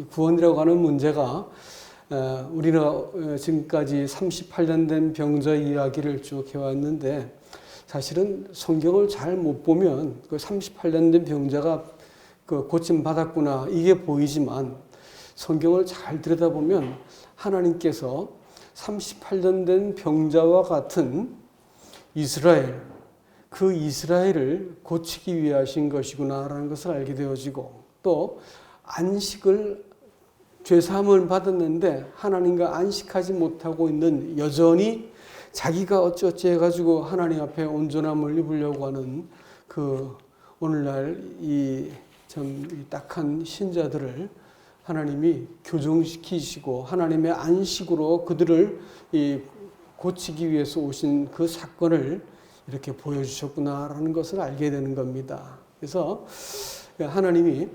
구원이라고 하는 문제가 우리가 지금까지 38년 된 병자 이야기를 쭉 해왔는데 사실은 성경을 잘 못 보면 그 38년 된 병자가 그 고침 받았구나 이게 보이지만 성경을 잘 들여다보면 하나님께서 38년 된 병자와 같은 이스라엘, 그 이스라엘을 고치기 위해 하신 것이구나라는 것을 알게 되어지고 또 안식을 죄사함을 받았는데 하나님과 안식하지 못하고 있는 여전히 자기가 어찌어찌 해가지고 하나님 앞에 온전함을 입으려고 하는 그 오늘날 이 참 딱한 신자들을 하나님이 교정시키시고 하나님의 안식으로 그들을 고치기 위해서 오신 그 사건을 이렇게 보여주셨구나라는 것을 알게 되는 겁니다. 그래서 하나님이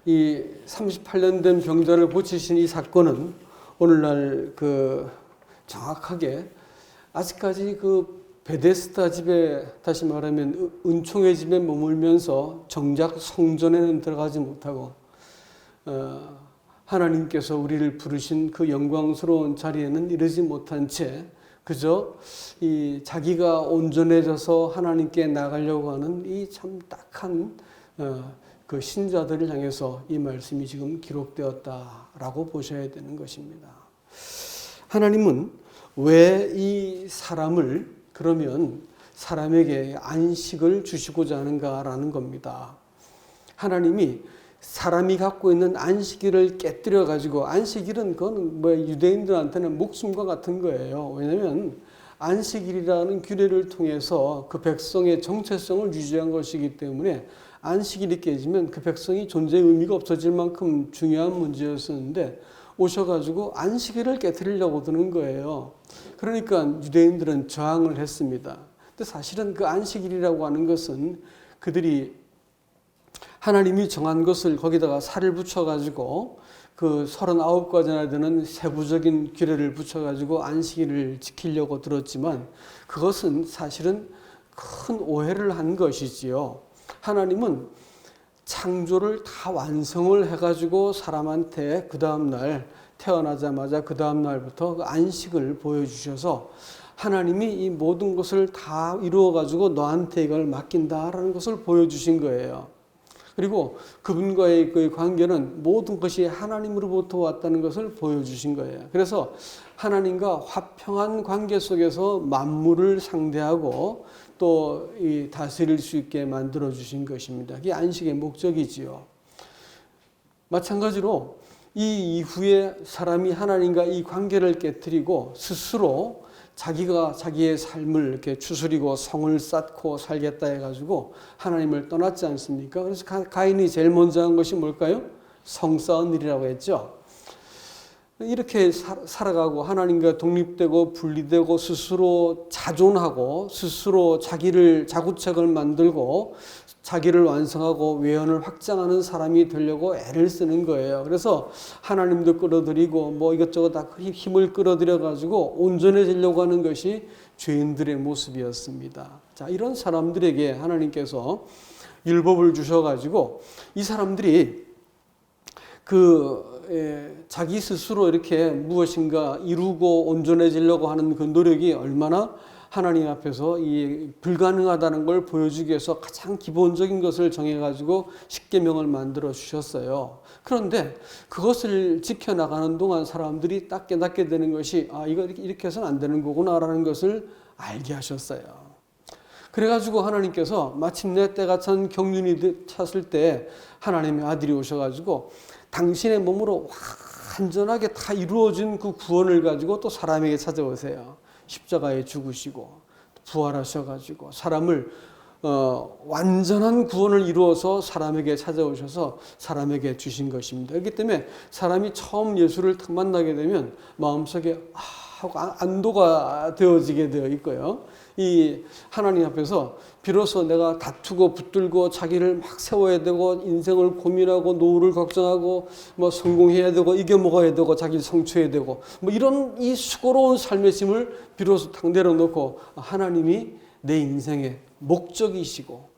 이 38년 된 병자를 고치신 이 사건은 오늘날 그 정확하게 아직까지 그 베데스다 집에 다시 말하면 은총의 집에 머물면서 정작 성전에는 들어가지 못하고 하나님께서 우리를 부르신 그 영광스러운 자리에는 이르지 못한 채 그저 이 자기가 온전해져서 하나님께 나가려고 하는 이 참 딱한 그 신자들을 향해서 이 말씀이 지금 기록되었다라고 보셔야 되는 것입니다. 하나님은 왜 이 사람을 그러면 사람에게 안식을 주시고자 하는가라는 겁니다. 하나님이 사람이 갖고 있는 안식일을 깨뜨려 가지고 안식일은 그건 뭐 유대인들한테는 목숨과 같은 거예요. 왜냐하면 안식일이라는 규례를 통해서 그 백성의 정체성을 유지한 것이기 때문에 안식일이 깨지면 그 백성이 존재의 의미가 없어질 만큼 중요한 문제였었는데 오셔가지고 안식일을 깨뜨리려고 드는 거예요. 그러니까 유대인들은 저항을 했습니다. 근데 사실은 그 안식일이라고 하는 것은 그들이 하나님이 정한 것을 거기다가 살을 붙여가지고 그 39가지나 되는 세부적인 규례를 붙여가지고 안식일을 지키려고 들었지만 그것은 사실은 큰 오해를 한 것이지요. 하나님은 창조를 다 완성을 해가지고 사람한테 그 다음날 태어나자마자 그 다음날부터 그 안식을 보여주셔서 하나님이 이 모든 것을 다 이루어가지고 너한테 이걸 맡긴다라는 것을 보여주신 거예요. 그리고 그분과의 그 관계는 모든 것이 하나님으로부터 왔다는 것을 보여주신 거예요. 그래서 하나님과 화평한 관계 속에서 만물을 상대하고 또 이 다스릴 수 있게 만들어 주신 것입니다. 그게 안식의 목적이지요. 마찬가지로 이 이후에 사람이 하나님과 이 관계를 깨뜨리고 스스로 자기가 자기의 삶을 이렇게 추스리고 성을 쌓고 살겠다 해가지고 하나님을 떠났지 않습니까? 그래서 가인이 제일 먼저 한 것이 뭘까요? 성 쌓은 일이라고 했죠. 이렇게 살아가고 하나님과 독립되고 분리되고 스스로 자존하고 스스로 자기를 자구책을 만들고 자기를 완성하고 외연을 확장하는 사람이 되려고 애를 쓰는 거예요. 그래서 하나님도 끌어들이고 뭐 이것저것 다 힘을 끌어들여 가지고 온전해지려고 하는 것이 죄인들의 모습이었습니다. 자, 이런 사람들에게 하나님께서 율법을 주셔가지고 이 사람들이 자기 스스로 이렇게 무엇인가 이루고 온전해지려고 하는 그 노력이 얼마나 하나님 앞에서 이 불가능하다는 걸 보여주기 위해서 가장 기본적인 것을 정해가지고 십계명을 만들어 주셨어요. 그런데 그것을 지켜나가는 동안 사람들이 딱 깨닫게 되는 것이 이거 이렇게 해서는 안 되는 거구나라는 것을 알게 하셨어요. 그래가지고 하나님께서 마침내 때가 찬 경륜이 찼을 때 하나님의 아들이 오셔가지고 당신의 몸으로 완전하게 다 이루어진 그 구원을 가지고 또 사람에게 찾아오세요. 십자가에 죽으시고 부활하셔가지고 사람을 완전한 구원을 이루어서 사람에게 찾아오셔서 사람에게 주신 것입니다. 그렇기 때문에 사람이 처음 예수를 딱 만나게 되면 마음속에 하고 안도가 되어지게 되어 있고요. 이 하나님 앞에서 비로소 내가 다투고 붙들고 자기를 막 세워야 되고 인생을 고민하고 노후를 걱정하고 뭐 성공해야 되고 이겨먹어야 되고 자기를 성취해야 되고 뭐 이런 이 수고로운 삶의 짐을 비로소 탁 내려놓고 하나님이 내 인생의 목적이시고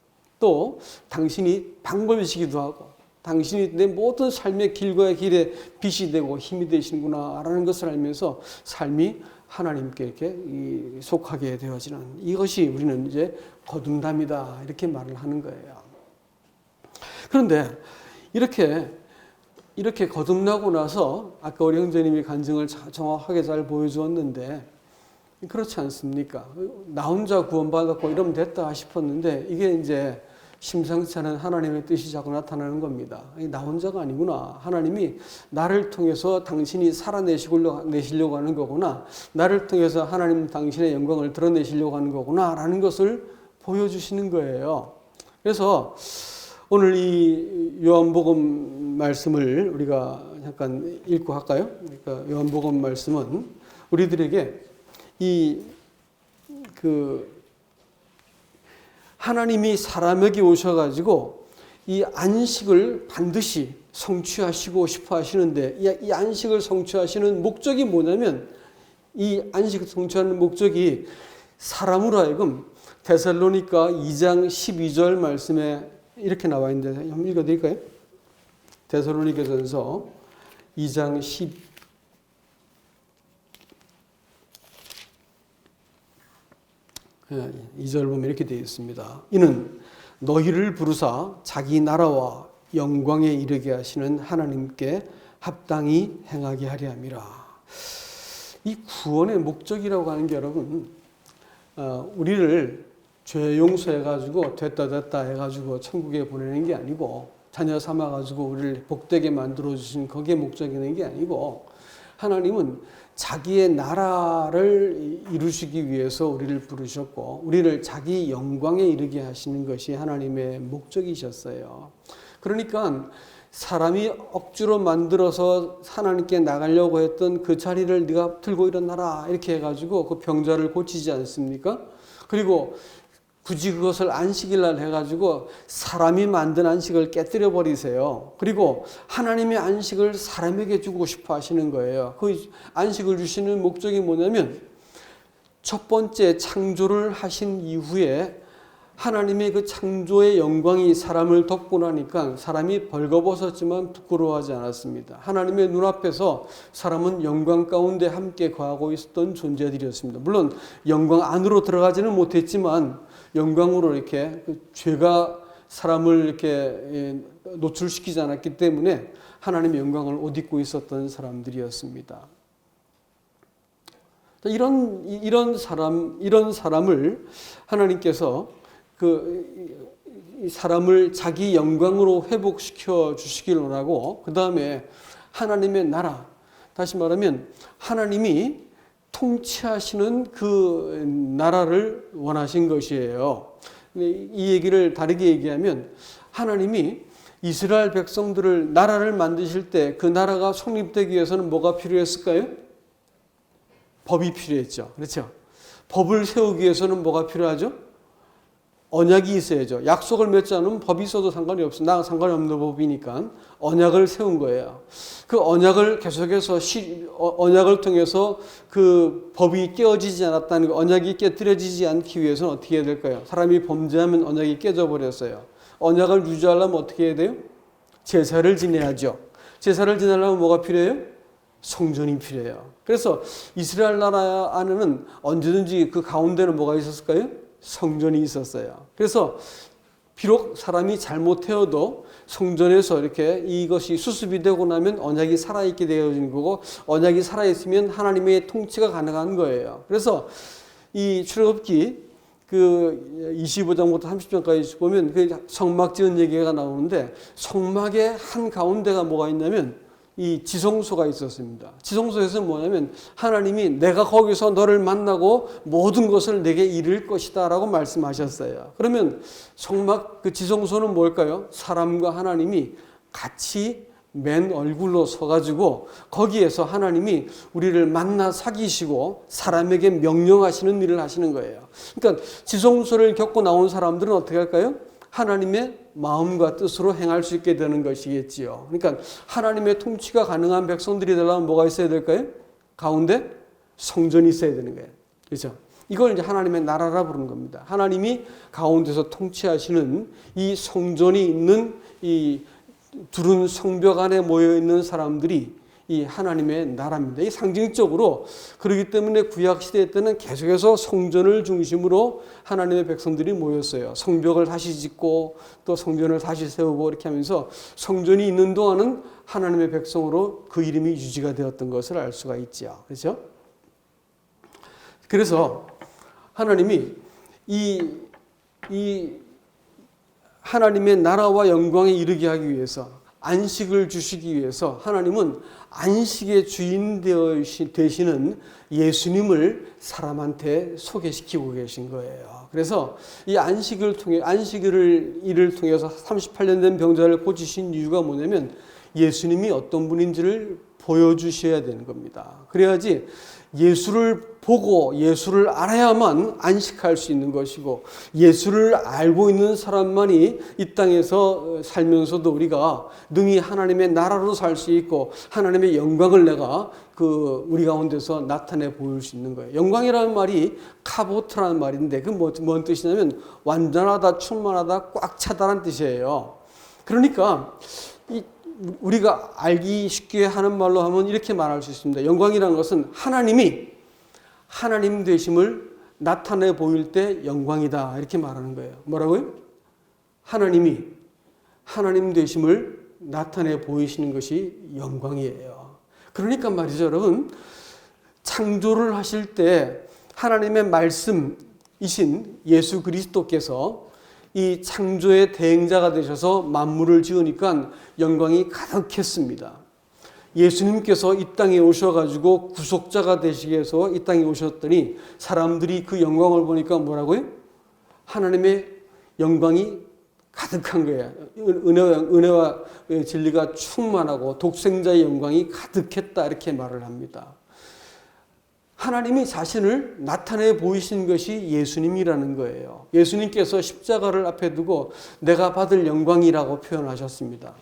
또 당신이 방법이시기도 하고 당신이 내 모든 삶의 길과 길에 빛이 되고 힘이 되시는구나라는 것을 알면서 삶이 하나님께 이렇게 속하게 되어지는 이것이 우리는 이제 거듭남이다 이렇게 말을 하는 거예요. 그런데 이렇게 거듭나고 나서 아까 우리 형제님이 간증을 정확하게 잘 보여주었는데 그렇지 않습니까? 나 혼자 구원받았고 이러면 됐다 싶었는데 이게 이제 심상치 않은 하나님의 뜻이 자꾸 나타나는 겁니다. 나 혼자가 아니구나. 하나님이 나를 통해서 당신이 살아내시려고 하는 거구나. 나를 통해서 하나님 당신의 영광을 드러내시려고 하는 거구나. 라는 것을 보여주시는 거예요. 그래서 오늘 이 요한복음 말씀을 우리가 잠깐 읽고 할까요? 그러니까 요한복음 말씀은 우리들에게 하나님이 사람에게 오셔가지고 이 안식을 반드시 성취하시고 싶어 하시는데 이 안식을 성취하시는 목적이 뭐냐면 이 안식을 성취하는 목적이 사람으로 하여금 데살로니가 2장 12절 말씀에 이렇게 나와 있는데 한번 읽어드릴까요? 데살로니가전서 2장 2절 보면 이렇게 되어 있습니다. 이는 너희를 부르사 자기 나라와 영광에 이르게 하시는 하나님께 합당히 행하게 하려 함이라. 이 구원의 목적이라고 하는 게 여러분 우리를 죄 용서해가지고 됐다 해가지고 천국에 보내는 게 아니고 자녀 삼아가지고 우리를 복되게 만들어주신 거기에 목적이 있는 게 아니고 하나님은 자기의 나라를 이루시기 위해서 우리를 부르셨고 우리를 자기 영광에 이르게 하시는 것이 하나님의 목적이셨어요. 그러니까 사람이 억지로 만들어서 하나님께 나가려고 했던 그 자리를 네가 들고 일어나라 이렇게 해가지고 그 병자를 고치지 않습니까? 그리고 굳이 그것을 안식일 날 해가지고 사람이 만든 안식을 깨뜨려 버리세요. 그리고 하나님의 안식을 사람에게 주고 싶어 하시는 거예요. 그 안식을 주시는 목적이 뭐냐면 첫 번째 창조를 하신 이후에 하나님의 그 창조의 영광이 사람을 덮고 나니까 사람이 벌거벗었지만 부끄러워하지 않았습니다. 하나님의 눈앞에서 사람은 영광 가운데 함께 거하고 있었던 존재들이었습니다. 물론 영광 안으로 들어가지는 못했지만 영광으로 이렇게 죄가 사람을 이렇게 노출시키지 않았기 때문에 하나님의 영광을 옷 입고 있었던 사람들이었습니다. 이런 사람을 하나님께서 이 사람을 자기 영광으로 회복시켜 주시길 원하고 그 다음에 하나님의 나라, 다시 말하면 하나님이 통치하시는 그 나라를 원하신 것이에요. 이 얘기를 다르게 얘기하면 하나님이 이스라엘 백성들을 나라를 만드실 때 그 나라가 성립되기 위해서는 뭐가 필요했을까요? 법이 필요했죠. 그렇죠? 법을 세우기 위해서는 뭐가 필요하죠? 언약이 있어야죠. 약속을 맺지 않으면 법이 있어도 상관이 없어. 나 상관이 없는 법이니까 언약을 세운 거예요. 그 언약을 계속해서 언약을 통해서 그 법이 깨어지지 않았다는 거, 언약이 깨뜨려지지 않기 위해서는 어떻게 해야 될까요? 사람이 범죄하면 언약이 깨져버렸어요. 언약을 유지하려면 어떻게 해야 돼요? 제사를 지내야죠. 제사를 지내려면 뭐가 필요해요? 성전이 필요해요. 그래서 이스라엘 나라 안에는 언제든지 그 가운데는 뭐가 있었을까요? 성전이 있었어요. 그래서 비록 사람이 잘못해도 성전에서 이렇게 이것이 수습이 되고 나면 언약이 살아있게 되어지는 거고 언약이 살아있으면 하나님의 통치가 가능한 거예요. 그래서 이 출애굽기 그 25장부터 30장까지 보면 그 성막 지은 얘기가 나오는데 성막의 한 가운데가 뭐가 있냐면 이 지성소가 있었습니다. 지성소에서는 뭐냐면 하나님이 내가 거기서 너를 만나고 모든 것을 내게 이룰 것이다 라고 말씀하셨어요. 그러면 성막 그 지성소는 뭘까요? 사람과 하나님이 같이 맨 얼굴로 서가지고 거기에서 하나님이 우리를 만나 사귀시고 사람에게 명령하시는 일을 하시는 거예요. 그러니까 지성소를 겪고 나온 사람들은 어떻게 할까요? 하나님의 마음과 뜻으로 행할 수 있게 되는 것이겠지요. 그러니까 하나님의 통치가 가능한 백성들이 되려면 뭐가 있어야 될까요? 가운데 성전이 있어야 되는 거예요. 그렇죠? 이걸 이제 하나님의 나라라 부르는 겁니다. 하나님이 가운데서 통치하시는 이 성전이 있는 이 두른 성벽 안에 모여 있는 사람들이 이 하나님의 나라입니다. 이 상징적으로 그렇기 때문에 구약 시대 때는 계속해서 성전을 중심으로 하나님의 백성들이 모였어요. 성벽을 다시 짓고 또 성전을 다시 세우고 이렇게 하면서 성전이 있는 동안은 하나님의 백성으로 그 이름이 유지가 되었던 것을 알 수가 있죠. 그렇죠? 그래서 하나님이 이 하나님의 나라와 영광에 이르게 하기 위해서 안식을 주시기 위해서 하나님은 안식의 주인 되시는 예수님을 사람한테 소개시키고 계신 거예요. 그래서 이 안식을 통해 이를 통해서 38년 된 병자를 고치신 이유가 뭐냐면 예수님이 어떤 분인지를 보여주셔야 되는 겁니다. 그래야지 예수를 보고 예수를 알아야만 안식할 수 있는 것이고 예수를 알고 있는 사람만이 이 땅에서 살면서도 우리가 능히 하나님의 나라로 살 수 있고 하나님의 영광을 내가 우리 가운데서 나타내 보일 수 있는 거예요. 영광이라는 말이 카보트라는 말인데 그 뭔 뜻이냐면 완전하다, 충만하다, 꽉 차다라는 뜻이에요. 그러니까 우리가 알기 쉽게 하는 말로 하면 이렇게 말할 수 있습니다. 영광이라는 것은 하나님이 하나님 되심을 나타내 보일 때 영광이다 이렇게 말하는 거예요. 뭐라고요? 하나님이 하나님 되심을 나타내 보이시는 것이 영광이에요. 그러니까 말이죠, 여러분. 창조를 하실 때 하나님의 말씀이신 예수 그리스도께서 이 창조의 대행자가 되셔서 만물을 지으니까 영광이 가득했습니다. 예수님께서 이 땅에 오셔가지고 구속자가 되시기 위해서 이 땅에 오셨더니 사람들이 그 영광을 보니까 뭐라고요? 하나님의 영광이 가득한 거예요. 은혜와 진리가 충만하고 독생자의 영광이 가득했다 이렇게 말을 합니다. 하나님이 자신을 나타내 보이신 것이 예수님이라는 거예요. 예수님께서 십자가를 앞에 두고 내가 받을 영광이라고 표현하셨습니다.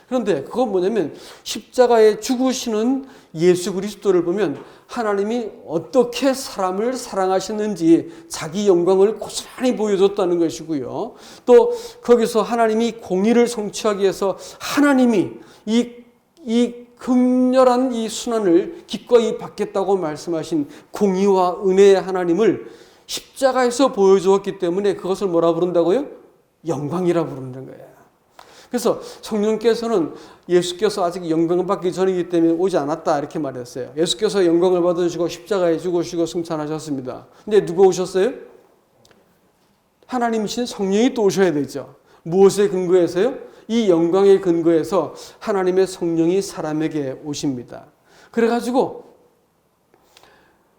그런데 그건 뭐냐면 십자가에 죽으시는 예수 그리스도를 보면 하나님이 어떻게 사람을 사랑하셨는지 자기 영광을 고스란히 보여줬다는 것이고요. 또 거기서 하나님이 공의를 성취하기 위해서 하나님이 이 극렬한 이 순환을 기꺼이 받겠다고 말씀하신 공의와 은혜의 하나님을 십자가에서 보여주었기 때문에 그것을 뭐라 부른다고요? 영광이라 부르는 거예요. 그래서 성령께서는 예수께서 아직 영광을 받기 전이기 때문에 오지 않았다 이렇게 말했어요. 예수께서 영광을 받으시고 십자가에 죽으시고 승천하셨습니다. 근데 누가 오셨어요? 하나님이신 성령이 또 오셔야 되죠. 무엇에 근거해서요? 이 영광의 근거에서 하나님의 성령이 사람에게 오십니다. 그래가지고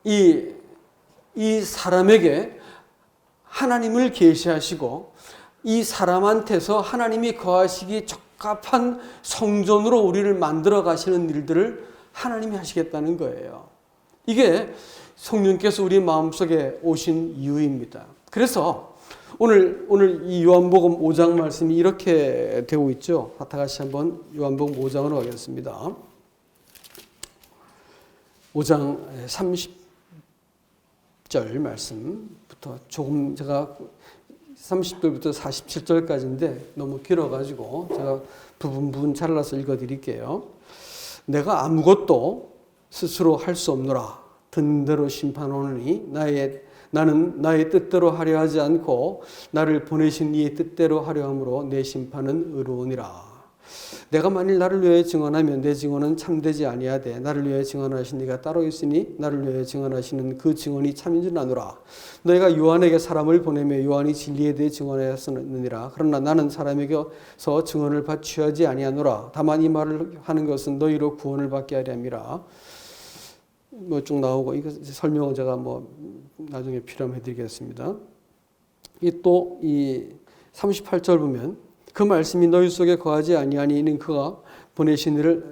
이 사람에게 하나님을 계시하시고 이 사람한테서 하나님이 거하시기 적합한 성전으로 우리를 만들어 가시는 일들을 하나님이 하시겠다는 거예요. 이게 성령께서 우리 마음속에 오신 이유입니다. 그래서 오늘 이 요한복음 5장 말씀이 이렇게 되고 있죠. 다 같이 한번 요한복음 5장으로 가겠습니다. 5장 30절 말씀부터 조금 제가 30절부터 47절까지인데 너무 길어가지고 제가 부분 잘라서 읽어드릴게요. 내가 아무것도 스스로 할 수 없노라. 든 대로 심판하노니 나는 나의 뜻대로 하려 하지 않고 나를 보내신 이의 뜻대로 하려 함으로 내 심판은 의로우니라. 내가 만일 나를 위하여 증언하면 내 증언은 참되지 아니하되 나를 위하여 증언하신 이가 따로 있으니 나를 위하여 증언하시는 그 증언이 참인 줄 아노라. 너희가 요한에게 사람을 보내며 요한이 진리에 대해 증언하였느니라. 그러나 나는 사람에게서 증언을 취하지 아니하노라. 다만 이 말을 하는 것은 너희로 구원을 받게 하려 함이라. 쭉 나오고 이거 설명은 제가 나중에 필요하면 해드리겠습니다. 이 38절 보면 그 말씀이 너희 속에 거하지 아니하니 이는 그가 보내신 이를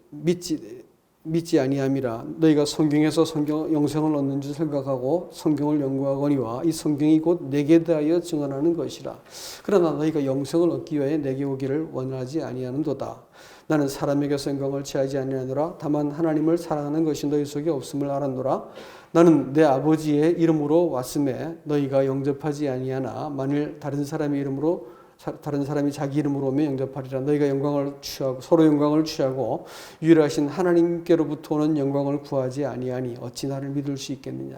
믿지 아니함이라. 너희가 성경에서 영생을 얻는 줄 생각하고 성경을 연구하거니와 이 성경이 곧 내게 대하여 증언하는 것이라. 그러나 너희가 영생을 얻기 위하여 내게 오기를 원하지 아니하는도다. 나는 사람에게서 영광을 취하지 아니하노라. 다만 하나님을 사랑하는 것이 너희 속에 없음을 알았노라. 나는 내 아버지의 이름으로 왔음에 너희가 영접하지 아니하나 만일 다른 사람의 이름으로 다른 사람이 자기 이름으로 오면 영접하리라. 너희가 영광을 취하고 서로 영광을 취하고 유일하신 하나님께로부터 오는 영광을 구하지 아니하니 어찌 나를 믿을 수 있겠느냐.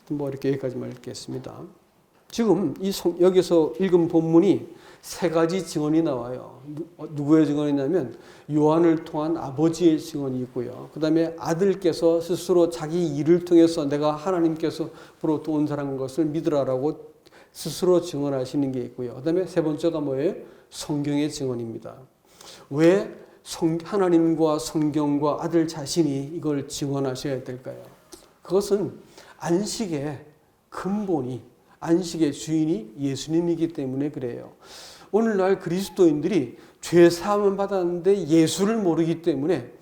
뭐 이렇게 여기까지만 읽겠습니다. 지금 여기서 읽은 본문이 세 가지 증언이 나와요. 누구의 증언이냐면 요한을 통한 아버지의 증언이 있고요. 그 다음에 아들께서 스스로 자기 일을 통해서 내가 하나님께서로부터 온 사람인 것을 믿으라라고 스스로 증언하시는 게 있고요. 그 다음에 세 번째가 뭐예요? 성경의 증언입니다. 왜 하나님과 성경과 아들 자신이 이걸 증언하셔야 될까요? 그것은 안식의 근본이, 안식의 주인이 예수님이기 때문에 그래요. 오늘날 그리스도인들이 죄 사함을 받았는데 예수를 모르기 때문에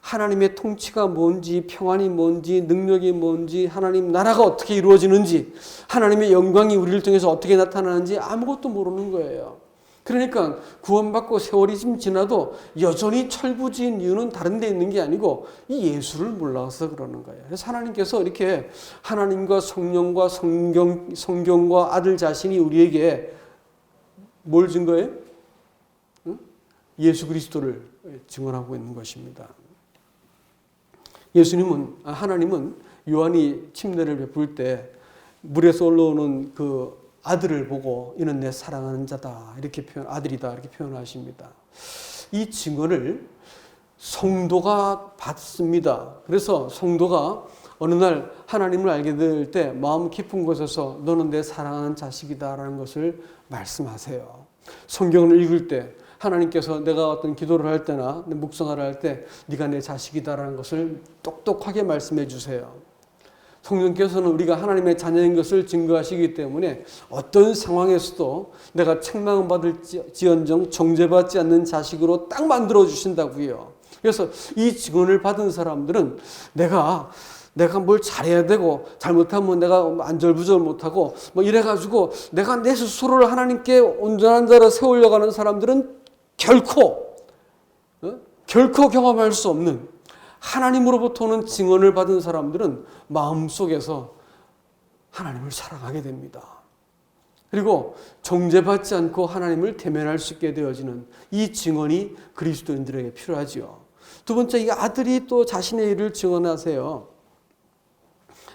하나님의 통치가 뭔지, 평안이 뭔지, 능력이 뭔지, 하나님 나라가 어떻게 이루어지는지, 하나님의 영광이 우리를 통해서 어떻게 나타나는지 아무것도 모르는 거예요. 그러니까 구원받고 세월이 좀 지나도 여전히 철부지인 이유는 다른 데 있는 게 아니고 이 예수를 몰라서 그러는 거예요. 그래서 하나님께서 이렇게 하나님과 성령과 성경과 아들 자신이 우리에게 뭘 준 거예요? 예수 그리스도를 증언하고 있는 것입니다. 하나님은 요한이 침례를 베풀 때 물에서 올라오는 그 아들을 보고 이는 내 사랑하는 자다 이렇게 아들이다 이렇게 표현하십니다. 이 증언을 성도가 받습니다. 그래서 성도가 어느 날 하나님을 알게 될 때 마음 깊은 곳에서 너는 내 사랑하는 자식이다라는 것을 말씀하세요. 성경을 읽을 때 하나님께서 내가 어떤 기도를 할 때나 묵상을 할 때 네가 내 자식이다라는 것을 똑똑하게 말씀해 주세요. 성령께서는 우리가 하나님의 자녀인 것을 증거하시기 때문에 어떤 상황에서도 내가 책망받을지언정 정죄받지 않는 자식으로 딱 만들어 주신다고요. 그래서 이 증언을 받은 사람들은 내가 뭘 잘해야 되고 잘못하면 내가 안절부절 못하고 뭐 이래가지고 내가 내 스스로를 하나님께 온전한 자로 세우려고 하는 사람들은 결코 경험할 수 없는 하나님으로부터 오는 증언을 받은 사람들은 마음속에서 하나님을 사랑하게 됩니다. 그리고 정죄받지 않고 하나님을 대면할 수 있게 되어지는 이 증언이 그리스도인들에게 필요하지요. 두 번째, 이 아들이 또 자신의 일을 증언하세요.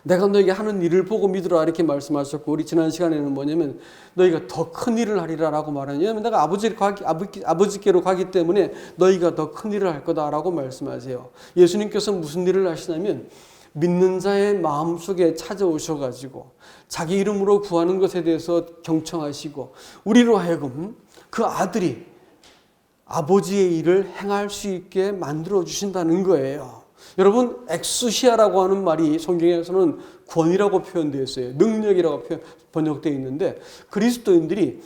내가 너에게 하는 일을 보고 믿으라 이렇게 말씀하셨고, 우리 지난 시간에는 뭐냐면 너희가 더 큰 일을 하리라라고 말하냐. 왜냐하면 내가 아버지께로 가기 때문에 너희가 더 큰 일을 할 거다라고 말씀하세요. 예수님께서 무슨 일을 하시냐면 믿는 자의 마음속에 찾아오셔가지고 자기 이름으로 구하는 것에 대해서 경청하시고 우리로 하여금 그 아들이 아버지의 일을 행할 수 있게 만들어 주신다는 거예요. 여러분, 엑수시아라고 하는 말이 성경에서는 권위라고 표현되어 있어요. 능력이라고 번역되어 있는데 그리스도인들이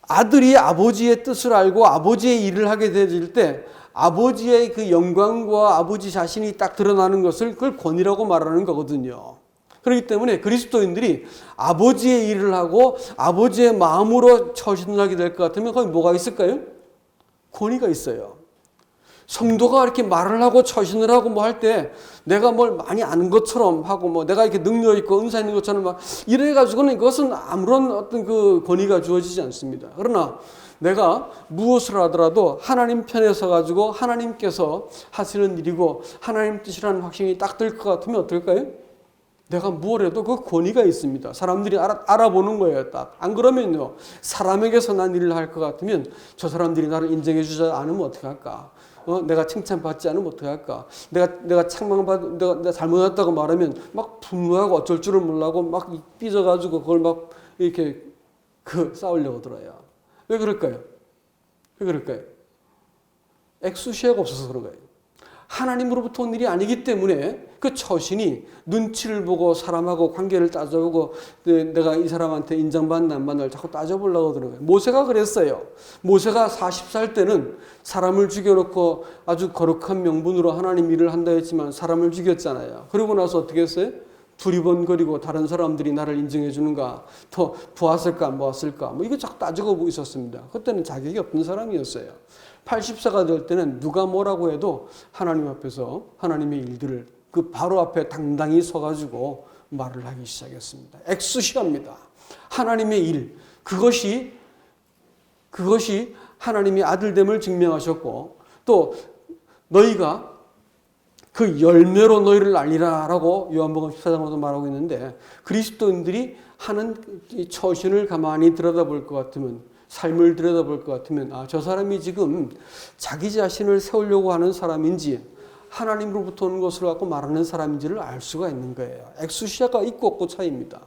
아들이 아버지의 뜻을 알고 아버지의 일을 하게 되질 때 아버지의 그 영광과 아버지 자신이 딱 드러나는 것을 그걸 권위라고 말하는 거거든요. 그렇기 때문에 그리스도인들이 아버지의 일을 하고 아버지의 마음으로 처신을 하게 될 것 같으면 거기 뭐가 있을까요? 권위가 있어요. 성도가 이렇게 말을 하고 처신을 하고 뭐 할 때 내가 뭘 많이 아는 것처럼 하고 뭐 내가 이렇게 능력 있고 은사 있는 것처럼 막 이래가지고는 그것은 아무런 어떤 그 권위가 주어지지 않습니다. 그러나 내가 무엇을 하더라도 하나님 편에 서가지고 하나님께서 하시는 일이고 하나님 뜻이라는 확신이 딱 들 것 같으면 어떨까요? 내가 뭘 해도 그 권위가 있습니다. 사람들이 알아보는 거예요. 딱. 안 그러면요. 사람에게서 난 일을 할 것 같으면 저 사람들이 나를 인정해 주지 않으면 어떻게 할까? 내가 칭찬받지 않으면 어떻게 할까? 내가 내가 잘못했다고 말하면 막 분노하고 어쩔 줄을 몰라고 막 삐져가지고 그걸 막 이렇게 싸우려고 들어요. 왜 그럴까요? 왜 그럴까요? 엑수시아가 없어서 그런 거예요. 하나님으로부터 온 일이 아니기 때문에 그 처신이 눈치를 보고 사람하고 관계를 따져보고 내가 이 사람한테 인정받나 안 받나를 자꾸 따져보려고 그러는 거예요. 모세가 그랬어요. 모세가 40살 때는 사람을 죽여놓고 아주 거룩한 명분으로 하나님 일을 한다 했지만 사람을 죽였잖아요. 그러고 나서 어떻게 했어요? 두리번거리고 다른 사람들이 나를 인정해 주는가, 더 보았을까 안 보았을까, 뭐 이거 자꾸 따져보고 있었습니다. 그때는 자격이 없는 사람이었어요. 80세가 될 때는 누가 뭐라고 해도 하나님 앞에서 하나님의 일들을 그 바로 앞에 당당히 서가지고 말을 하기 시작했습니다. 엑수시아입니다. 하나님의 일, 그것이 그것이 하나님이 아들됨을 증명하셨고 또 너희가 그 열매로 너희를 알리라라고 요한복음 14장으로도 말하고 있는데 그리스도인들이 하는 이 처신을 가만히 들여다볼 것 같으면 삶을 들여다볼 것 같으면 저 사람이 지금 자기 자신을 세우려고 하는 사람인지 하나님으로부터 오는 것을 갖고 말하는 사람인지를 알 수가 있는 거예요. 엑수시아가 있고 없고 차이입니다.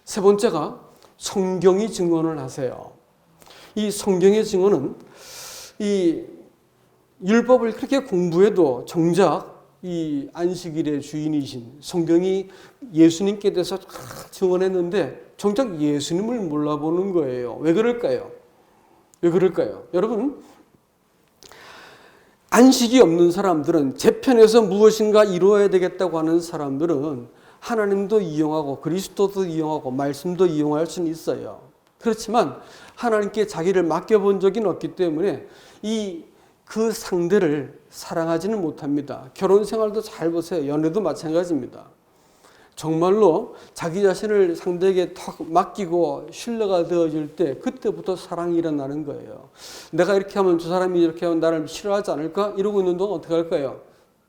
세 번째가 성경이 증언을 하세요. 이 성경의 증언은 이 율법을 그렇게 공부해도 정작 이 안식일의 주인이신 성경이 예수님께 대해서 증언했는데 정작 예수님을 몰라보는 거예요. 왜 그럴까요? 왜 그럴까요? 여러분, 안식이 없는 사람들은 제 편에서 무엇인가 이루어야 되겠다고 하는 사람들은 하나님도 이용하고 그리스도도 이용하고 말씀도 이용할 수는 있어요. 그렇지만 하나님께 자기를 맡겨본 적이 없기 때문에 그 상대를 사랑하지는 못합니다. 결혼 생활도 잘 보세요. 연애도 마찬가지입니다. 정말로 자기 자신을 상대에게 턱 맡기고 신뢰가 되어질 때 그때부터 사랑이 일어나는 거예요. 내가 이렇게 하면 저 사람이 이렇게 하면 나를 싫어하지 않을까? 이러고 있는 동안 어떻게 할까요?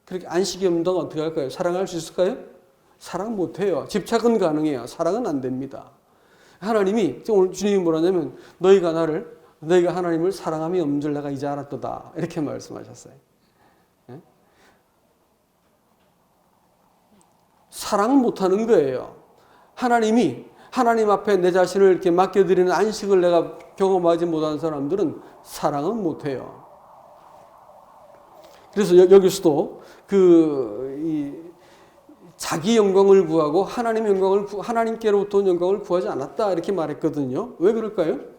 그렇게 안식이 없는 동안 어떻게 할까요? 사랑할 수 있을까요? 사랑 못해요. 집착은 가능해요. 사랑은 안 됩니다. 하나님이 오늘 주님이 뭐라냐면 너희가 하나님을 사랑함이 없는 줄 내가 이제 알았도다. 이렇게 말씀하셨어요. 네? 사랑은 못하는 거예요. 하나님 앞에 내 자신을 이렇게 맡겨드리는 안식을 내가 경험하지 못한 사람들은 사랑은 못해요. 그래서 여기서도 자기 영광을 구하고 하나님께로부터 온 영광을 구하지 않았다 이렇게 말했거든요. 왜 그럴까요?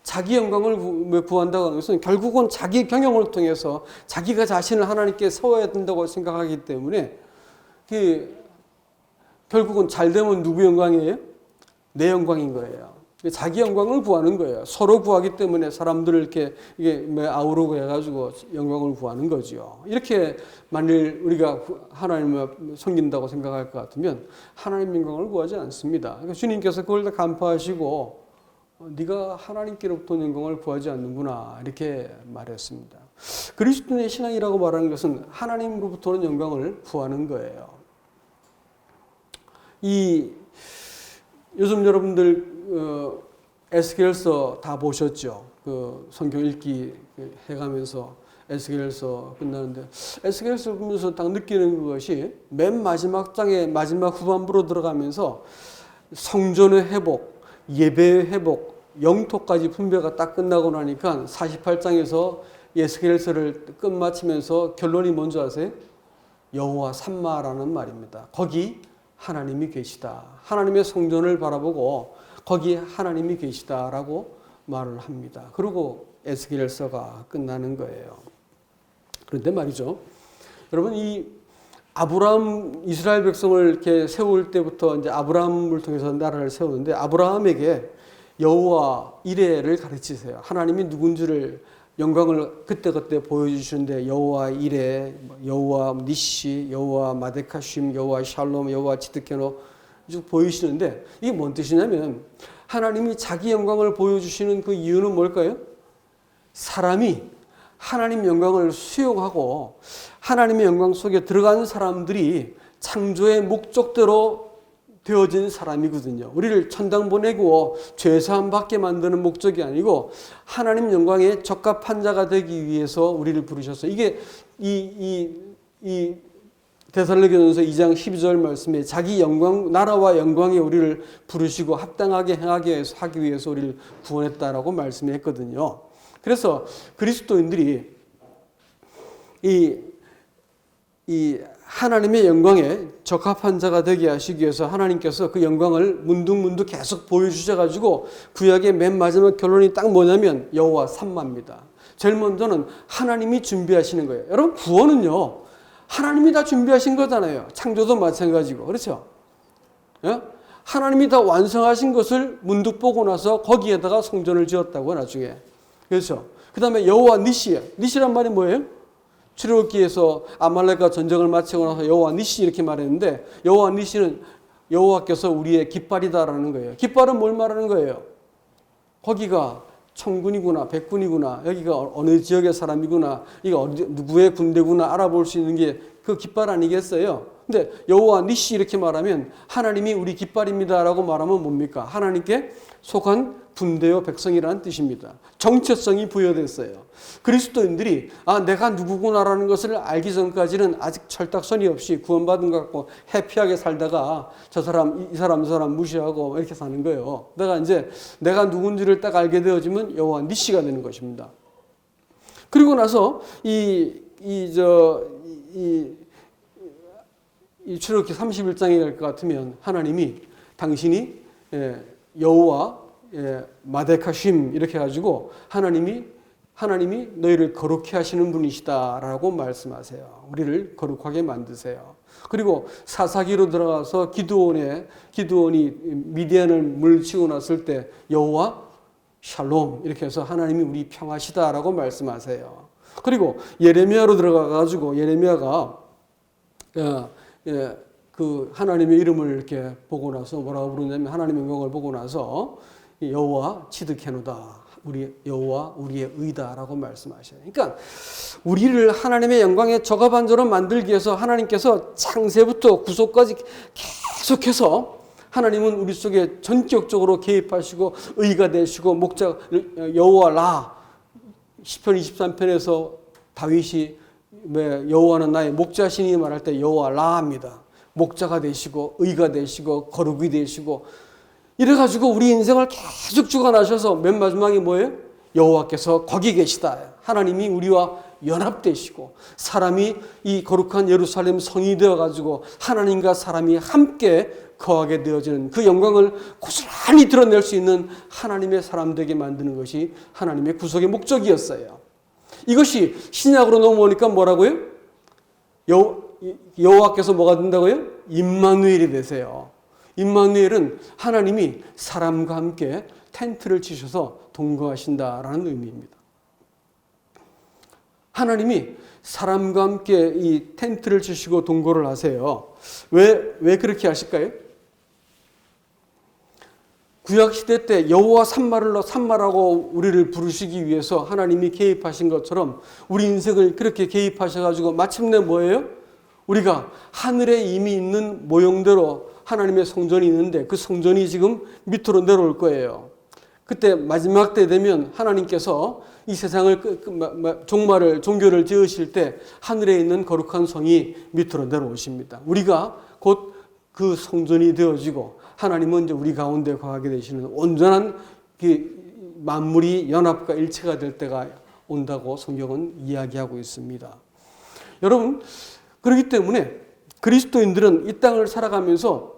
자기 영광을 구한다고 하는 것은 결국은 자기 경영을 통해서 자기가 자신을 하나님께 세워야 된다고 생각하기 때문에 결국은 잘 되면 누구 영광이에요? 내 영광인 거예요. 자기 영광을 구하는 거예요. 서로 구하기 때문에 사람들을 이렇게 아우르고 해가지고 영광을 구하는 거죠. 이렇게 만일 우리가 하나님을 섬긴다고 생각할 것 같으면 하나님 영광을 구하지 않습니다. 그러니까 주님께서 그걸 다 간파하시고 네가 하나님께로부터 영광을 구하지 않는구나 이렇게 말했습니다. 그리스도의 신앙이라고 말하는 것은 하나님으로부터는 영광을 구하는 거예요. 요즘 여러분들 에스겔서 다 보셨죠? 성경 읽기 해가면서 에스겔서 끝나는데 에스겔서 보면서 딱 느끼는 것이 맨 마지막 장의 마지막 후반부로 들어가면서 성전의 회복, 예배의 회복, 영토까지 분배가 딱 끝나고 나니까 48장에서 에스겔서를 끝마치면서 결론이 뭔지 아세요? 여호와 삼마라는 말입니다. 거기 하나님이 계시다. 하나님의 성전을 바라보고 거기 하나님이 계시다라고 말을 합니다. 그리고 에스겔서가 끝나는 거예요. 그런데 말이죠. 여러분 아브라함 이스라엘 백성을 이렇게 세울 때부터 이제 아브라함을 통해서 나라를 세우는데 아브라함에게 여호와 이레를 가르치세요. 하나님이 누군지를 영광을 그때그때 보여주시는데 여호와 이레, 여호와 니시, 여호와 마데카심, 여호와 샬롬, 여호와 치드케노 쭉 보이시는데 이게 뭔 뜻이냐면 하나님이 자기 영광을 보여주시는 그 이유는 뭘까요? 사람이 하나님 영광을 수용하고 하나님의 영광 속에 들어가는 사람들이 창조의 목적대로 되어진 사람이거든요. 우리를 천당 보내고 죄사함 받게 만드는 목적이 아니고 하나님 영광에 적합한 자가 되기 위해서 우리를 부르셨어요. 이게 이 데살로니가전서 2장 12절 말씀에 자기 영광 나라와 영광에 우리를 부르시고 합당하게 행하게 하기 위해서 우리를 구원했다라고 말씀했거든요. 그래서 그리스도인들이 이 하나님의 영광에 적합한 자가 되게 하시기 위해서 하나님께서 그 영광을 문득문득 계속 보여주셔가지고 구약의 맨 마지막 결론이 딱 뭐냐면 여호와 삼마입니다. 제일 먼저는 하나님이 준비하시는 거예요. 여러분 구원은요 하나님이 다 준비하신 거잖아요. 창조도 마찬가지고 그렇죠? 예? 하나님이 다 완성하신 것을 문득 보고 나서 거기에다가 성전을 지었다고 나중에 그렇죠? 그 다음에 여호와 니시란 말이 뭐예요? 출애굽기에서 아말렉과 전쟁을 마치고 나서 여호와 니시 이렇게 말했는데 여호와 니시는 여호와께서 우리의 깃발이다라는 거예요. 깃발은 뭘 말하는 거예요? 거기가 청군이구나, 백군이구나, 여기가 어느 지역의 사람이구나, 이게 누구의 군대구나 알아볼 수 있는 게 그 깃발 아니겠어요? 근데 여호와 니시 이렇게 말하면 하나님이 우리 깃발입니다라고 말하면 뭡니까? 하나님께 속한 군대요 백성이라는 뜻입니다. 정체성이 부여됐어요. 그리스도인들이 내가 누구구나라는 것을 알기 전까지는 아직 철딱서니 없이 구원받은 것 같고 해피하게 살다가 저 사람 이 사람 무시하고 이렇게 사는 거예요. 내가 누군지를 딱 알게 되어지면 여호와 니시가 되는 것입니다. 그리고 나서 출애굽기 31장에 갈 것 같으면 하나님이 당신이 여호와 마데카심 이렇게 해가지고 하나님이 너희를 거룩해 하시는 분이시다라고 말씀하세요. 우리를 거룩하게 만드세요. 그리고 사사기로 들어가서 기드온이 미디안을 물리치고 났을 때 여호와 샬롬 이렇게 해서 하나님이 우리 평하시다라고 말씀하세요. 그리고 예레미야로 들어가가지고 예레미야가 그 하나님의 이름을 이렇게 보고 나서 뭐라고 부르냐면 하나님의 명을 보고 나서 여호와 치드케노다. 우리 여호와 우리의 의다라고 말씀하셔요. 그러니까 우리를 하나님의 영광의 저가반조로 만들기 위해서 하나님께서 창세부터 구속까지 계속해서 하나님은 우리 속에 전격적으로 개입하시고 의가 되시고 목자 여호와 라 시편 23편에서 다윗이 여호와는 나의 목자시니 말할 때 여호와 라합니다. 목자가 되시고 의가 되시고 거룩이 되시고 이래가지고 우리 인생을 계속 주관하셔서 맨 마지막에 뭐예요? 여호와께서 거기 계시다. 하나님이 우리와 연합되시고 사람이 이 거룩한 예루살렘 성이 되어가지고 하나님과 사람이 함께 거하게 되어지는 그 영광을 고스란히 드러낼 수 있는 하나님의 사람 되게 만드는 것이 하나님의 구속의 목적이었어요. 이것이 신약으로 넘어오니까 뭐라고요? 여호와께서 뭐가 된다고요? 임마누엘이 되세요. 임마누엘은 하나님이 사람과 함께 텐트를 치셔서 동거하신다라는 의미입니다. 하나님이 사람과 함께 이 텐트를 치시고 동거를 하세요. 왜 그렇게 하실까요? 구약시대 때 여호와 산마라고 우리를 부르시기 위해서 하나님이 개입하신 것처럼 우리 인생을 그렇게 개입하셔가지고 마침내 뭐예요? 우리가 하늘에 이미 있는 모형대로 하나님의 성전이 있는데 그 성전이 지금 밑으로 내려올 거예요. 그때 마지막 때 되면 하나님께서 이 세상을 종교를 지으실 때 하늘에 있는 거룩한 성이 밑으로 내려오십니다. 우리가 곧 그 성전이 되어지고 하나님은 이제 우리 가운데 거하게 되시는 온전한 만물이 연합과 일체가 될 때가 온다고 성경은 이야기하고 있습니다. 여러분, 그렇기 때문에 그리스도인들은 이 땅을 살아가면서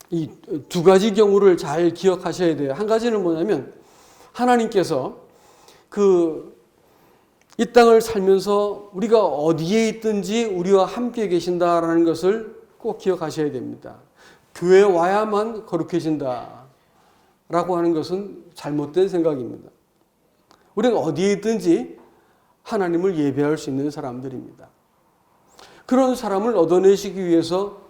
이 두 가지 경우를 잘 기억하셔야 돼요. 한 가지는 뭐냐면 하나님께서 이 땅을 살면서 우리가 어디에 있든지 우리와 함께 계신다라는 것을 꼭 기억하셔야 됩니다. 교회에 와야만 거룩해진다라고 하는 것은 잘못된 생각입니다. 우리는 어디에 있든지 하나님을 예배할 수 있는 사람들입니다. 그런 사람을 얻어내시기 위해서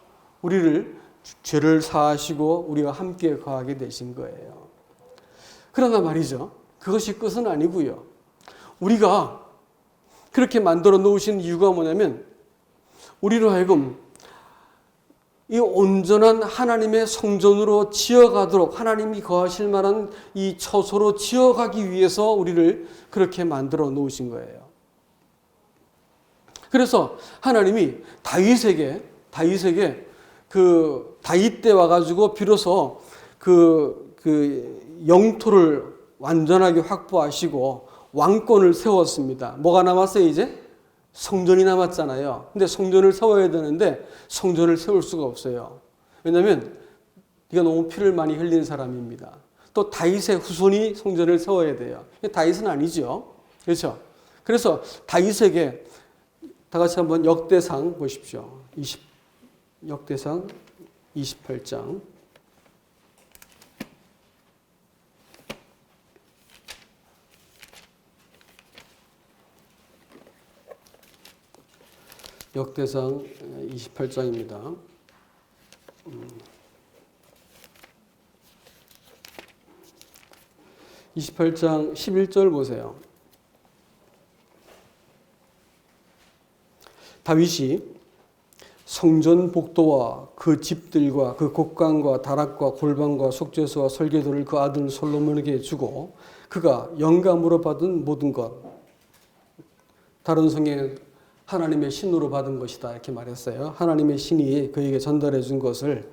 우리를 죄를 사하시고 우리와 함께 거하게 되신 거예요. 그러나 말이죠. 그것이 끝은 아니고요. 우리가 그렇게 만들어 놓으신 이유가 뭐냐면 우리로 하여금 이 온전한 하나님의 성전으로 지어가도록 하나님이 거하실 만한 이 처소로 지어가기 위해서 우리를 그렇게 만들어 놓으신 거예요. 그래서 하나님이 다윗에게 다윗 때 와가지고 비로소 영토를 완전하게 확보하시고 왕권을 세웠습니다. 뭐가 남았어요, 이제? 성전이 남았잖아요. 근데 성전을 세워야 되는데 성전을 세울 수가 없어요. 왜냐하면 네가 너무 피를 많이 흘린 사람입니다. 또 다윗의 후손이 성전을 세워야 돼요. 다윗은 아니죠. 그렇죠? 그래서 다윗에게 다 같이 한번 역대상 보십시오. 역대상 28장. 역대상 28장입니다. 28장 11절 보세요. 다윗이 성전 복도와 그 집들과 그 곡간과 다락과 골방과 속죄소와 설계도를 그 아들 솔로몬에게 주고 그가 영감으로 받은 모든 것, 다른 성에 하나님의 신으로 받은 것이다 이렇게 말했어요. 하나님의 신이 그에게 전달해 준 것을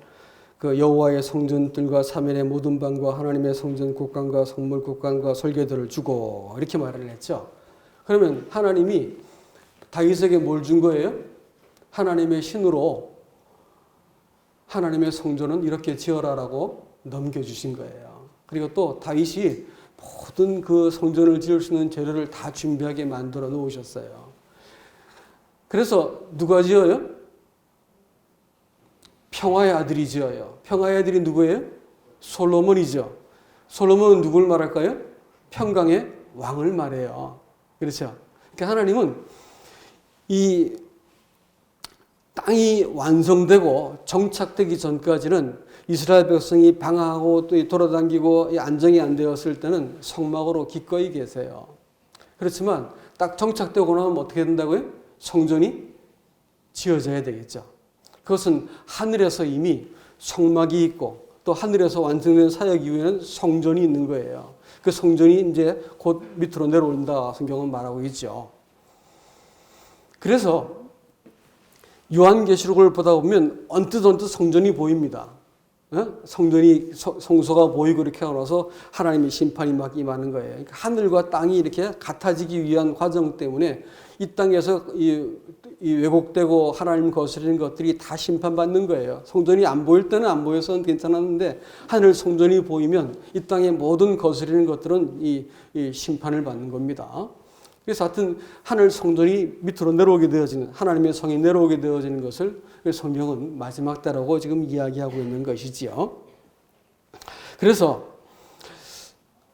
그 여호와의 성전들과 사면의 모든 방과 하나님의 성전 곡간과 성물 곡간과 설계도를 주고 이렇게 말을 했죠. 그러면 하나님이 다윗에게 뭘 준 거예요? 하나님의 신으로 하나님의 성전은 이렇게 지어라라고 넘겨주신 거예요. 그리고 또 다윗이 모든 그 성전을 지을 수 있는 재료를 다 준비하게 만들어 놓으셨어요. 그래서 누가 지어요? 평화의 아들이 지어요. 평화의 아들이 누구예요? 솔로몬이죠. 솔로몬은 누굴 말할까요? 평강의 왕을 말해요. 그렇죠? 그러니까 하나님은 이 땅이 완성되고 정착되기 전까지는 이스라엘 백성이 방황하고 또 돌아다니고 안정이 안 되었을 때는 성막으로 기꺼이 계세요. 그렇지만 딱 정착되고 나면 어떻게 된다고요? 성전이 지어져야 되겠죠. 그것은 하늘에서 이미 성막이 있고 또 하늘에서 완성된 사역 이후에는 성전이 있는 거예요. 그 성전이 이제 곧 밑으로 내려온다 성경은 말하고 있죠. 그래서 요한계시록을 보다 보면 언뜻 성전이 보입니다. 성전이 성소가 보이고 이렇게 하면서 하나님의 심판이 막 임하는 거예요. 그러니까 하늘과 땅이 이렇게 같아지기 위한 과정 때문에 이 땅에서 이 왜곡되고 하나님 거스리는 것들이 다 심판받는 거예요. 성전이 안 보일 때는 안 보여서 괜찮았는데 하늘 성전이 보이면 이 땅의 모든 거스리는 것들은 이 심판을 받는 겁니다. 그래서 하여튼 하늘 성전이 밑으로 내려오게 되어지는 하나님의 성이 내려오게 되어지는 것을 성경은 마지막 때라고 지금 이야기하고 있는 것이지요. 그래서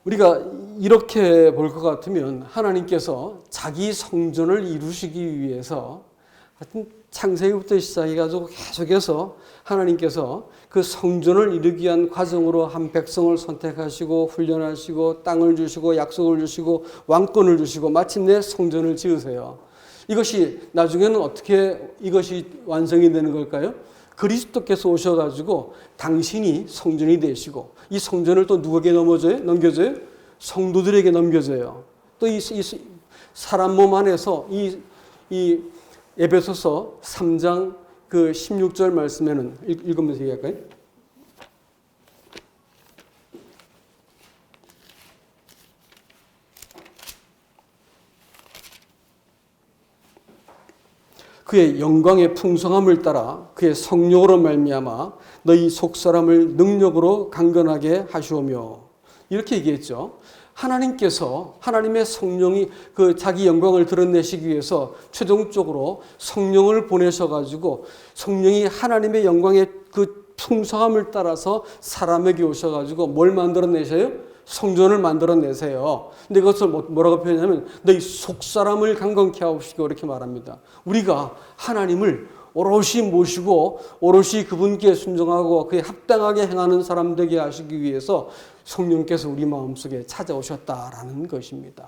우리가 이렇게 볼 것 같으면 하나님께서 자기 성전을 이루시기 위해서 하여튼 창세기부터 시작해가지고 계속해서 하나님께서 그 성전을 이루기 위한 과정으로 한 백성을 선택하시고 훈련하시고 땅을 주시고 약속을 주시고 왕권을 주시고 마침내 성전을 지으세요. 이것이 나중에는 어떻게 이것이 완성이 되는 걸까요? 그리스도께서 오셔가지고 당신이 성전이 되시고 이 성전을 또 누구에게 넘겨줘요? 성도들에게 넘겨줘요. 또 이 사람 몸 안에서 이 에베소서 3장 그 16절 말씀에는 읽으면서 얘기할까요? 그의 영광의 풍성함을 따라 그의 성령으로 말미암아 너희 속사람을 능력으로 강건하게 하시오며 이렇게 얘기했죠. 하나님께서 하나님의 성령이 그 자기 영광을 드러내시기 위해서 최종적으로 성령을 보내셔가지고 성령이 하나님의 영광의 그 풍성함을 따라서 사람에게 오셔가지고 뭘 만들어내셔요? 성전을 만들어내세요. 근데 그것을 뭐라고 표현하냐면 너희 속사람을 강건케 하옵시고 이렇게 말합니다. 우리가 하나님을 오롯이 모시고 오롯이 그분께 순종하고 그에 합당하게 행하는 사람 되게 하시기 위해서 성령께서 우리 마음속에 찾아오셨다라는 것입니다.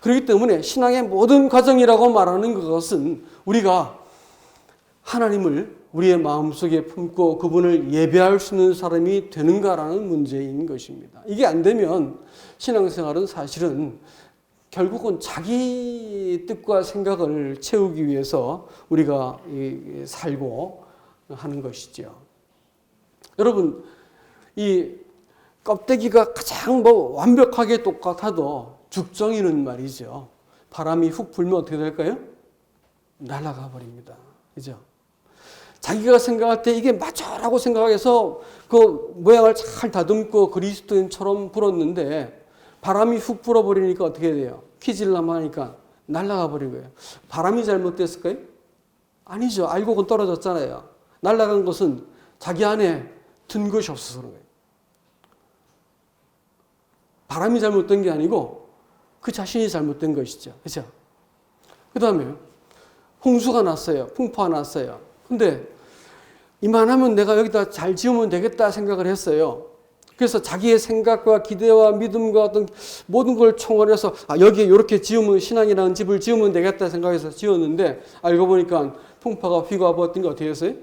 그렇기 때문에 신앙의 모든 과정이라고 말하는 것은 우리가 하나님을 우리의 마음속에 품고 그분을 예배할 수 있는 사람이 되는가라는 문제인 것입니다. 이게 안 되면 신앙생활은 사실은 결국은 자기 뜻과 생각을 채우기 위해서 우리가 살고 하는 것이죠. 여러분, 이 껍데기가 가장 완벽하게 똑같아도 죽정이는 말이죠. 바람이 훅 불면 어떻게 될까요? 날아가 버립니다. 그죠? 자기가 생각할 때 이게 맞아라고 생각해서 그 모양을 잘 다듬고 그리스도인처럼 불었는데 바람이 훅 불어버리니까 어떻게 돼요? 퀴질라만 하니까 날아가 버린 거예요. 바람이 잘못됐을까요? 아니죠. 알곡은 떨어졌잖아요. 날아간 것은 자기 안에 든 것이 없어서 그런 거예요. 바람이 잘못된 게 아니고 그 자신이 잘못된 것이죠. 그렇죠? 그 다음에 홍수가 났어요. 풍파가 났어요. 근데 이만하면 내가 여기다 잘 지으면 되겠다 생각을 했어요. 그래서 자기의 생각과 기대와 믿음과 어떤 모든 걸 총원해서 여기에 이렇게 지으면 신앙이라는 집을 지으면 되겠다 생각해서 지었는데 알고 보니까 풍파가 휘가 와버린 게 어떻게 했어요?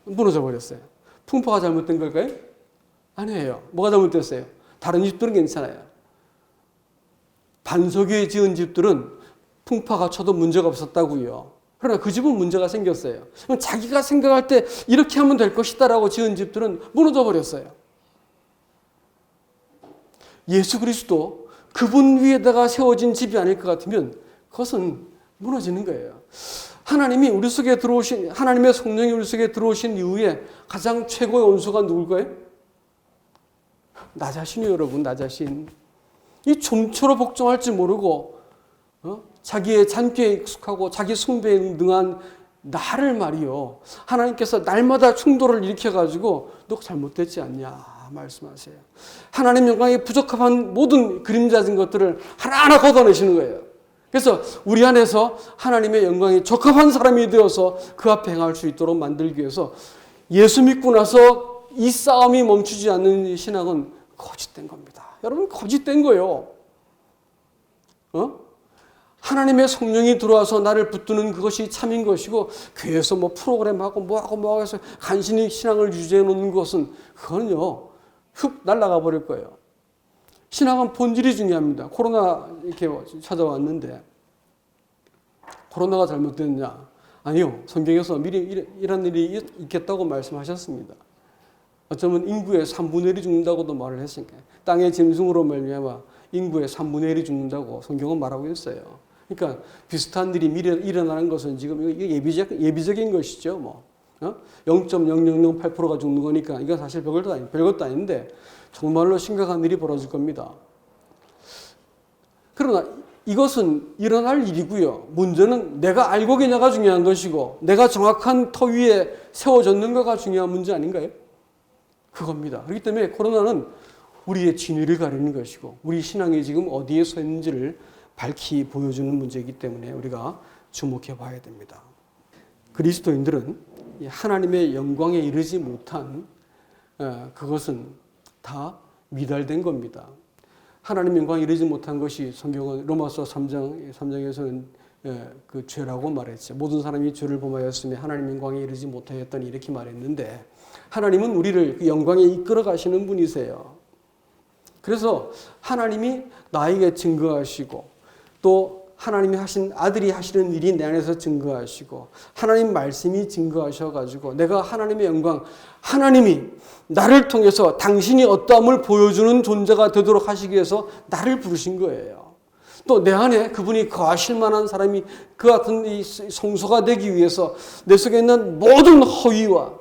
무너져 버렸어요. 풍파가 잘못된 걸까요? 아니에요. 뭐가 잘못됐어요? 다른 집들은 괜찮아요. 반석에 지은 집들은 풍파가 쳐도 문제가 없었다고요. 그러나 그 집은 문제가 생겼어요. 자기가 생각할 때 이렇게 하면 될 것이다라고 지은 집들은 무너져 버렸어요. 예수 그리스도 그분 위에다가 세워진 집이 아닐 것 같으면 그것은 무너지는 거예요. 하나님이 우리 속에 들어오신, 하나님의 성령이 우리 속에 들어오신 이후에 가장 최고의 원수가 누굴까요? 나 자신이에요, 여러분. 나 자신. 이 좀처럼 복종할 줄 모르고 자기의 잔꾀에 익숙하고 자기 숭배에 능한 나를 말이요. 하나님께서 날마다 충돌을 일으켜가지고 너 잘못됐지 않냐 말씀하세요. 하나님 영광에 부적합한 모든 그림자진 것들을 하나하나 걷어내시는 거예요. 그래서 우리 안에서 하나님의 영광에 적합한 사람이 되어서 그 앞에 행할 수 있도록 만들기 위해서 예수 믿고 나서 이 싸움이 멈추지 않는 신앙은 거짓된 겁니다. 여러분 거짓된 거예요. 하나님의 성령이 들어와서 나를 붙드는 그것이 참인 것이고 교회에서 뭐 프로그램하고 뭐하고 해서 간신히 신앙을 유지해 놓는 것은 그건요 훅 날아가 버릴 거예요. 신앙은 본질이 중요합니다. 코로나 이렇게 찾아왔는데 코로나가 잘못됐냐? 아니요. 성경에서 미리 이런 일이 있겠다고 말씀하셨습니다. 어쩌면 인구의 3분의 1이 죽는다고도 말을 했으니까 땅의 짐승으로 말미암아 인구의 3분의 1이 죽는다고 성경은 말하고 있어요. 그러니까 비슷한 일이 미래 일어나는 것은 지금 이게 예비적인 것이죠. 뭐 0.0008%가 죽는 거니까 이건 사실 별것도 아닌데 정말로 심각한 일이 벌어질 겁니다. 그러나 이것은 일어날 일이고요. 문제는 내가 알고 계냐가 중요한 것이고 내가 정확한 터 위에 세워졌는가가 중요한 문제 아닌가요? 그겁니다. 그렇기 때문에 코로나는 우리의 진위를 가리는 것이고 우리 신앙이 지금 어디에 서 있는지를 밝히 보여주는 문제이기 때문에 우리가 주목해 봐야 됩니다. 그리스도인들은 하나님의 영광에 이르지 못한 그것은 다 미달된 겁니다. 하나님 영광에 이르지 못한 것이 성경은 로마서 3장에서는 그 죄라고 말했죠. 모든 사람이 죄를 범하였으며 하나님 영광에 이르지 못하였더니 이렇게 말했는데 하나님은 우리를 그 영광에 이끌어 가시는 분이세요. 그래서 하나님이 나에게 증거하시고 또 하나님이 하신 아들이 하시는 일이 내 안에서 증거하시고 하나님 말씀이 증거하셔가지고 내가 하나님의 영광 하나님이 나를 통해서 당신이 어떠함을 보여주는 존재가 되도록 하시기 위해서 나를 부르신 거예요. 또 내 안에 그분이 거하실 만한 사람이 그 같은 이 성소가 되기 위해서 내 속에 있는 모든 허위와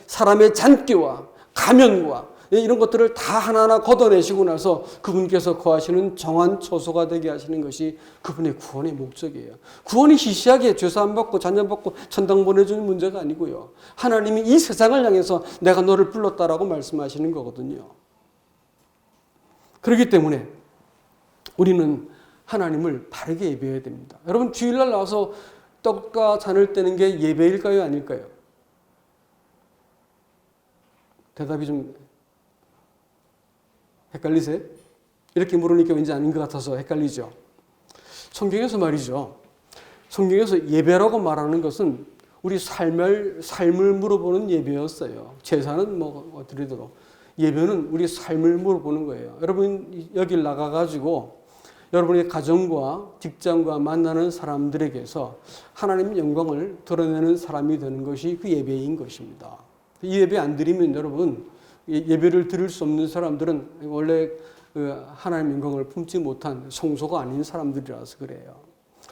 사람의 잔꾀와 가면과 이런 것들을 다 하나하나 걷어내시고 나서 그분께서 거하시는 정한 처소가 되게 하시는 것이 그분의 구원의 목적이에요. 구원이 시시하게 죄사함 받고 잔잔 받고 천당 보내주는 문제가 아니고요. 하나님이 이 세상을 향해서 내가 너를 불렀다라고 말씀하시는 거거든요. 그렇기 때문에 우리는 하나님을 바르게 예배해야 됩니다. 여러분 주일날 나와서 떡과 잔을 떼는 게 예배일까요? 아닐까요? 대답이 좀 헷갈리세요? 이렇게 물으니까 왠지 아닌 것 같아서 헷갈리죠. 성경에서 말이죠. 성경에서 예배라고 말하는 것은 우리 삶을 물어보는 예배였어요. 제사는 뭐 어떻게든 예배는 우리 삶을 물어보는 거예요. 여러분 여길 나가가지고 여러분의 가정과 직장과 만나는 사람들에게서 하나님 영광을 드러내는 사람이 되는 것이 그 예배인 것입니다. 이 예배 안 드리면 여러분 예배를 드릴 수 없는 사람들은 원래 하나님 영광을 품지 못한 성소가 아닌 사람들이라서 그래요.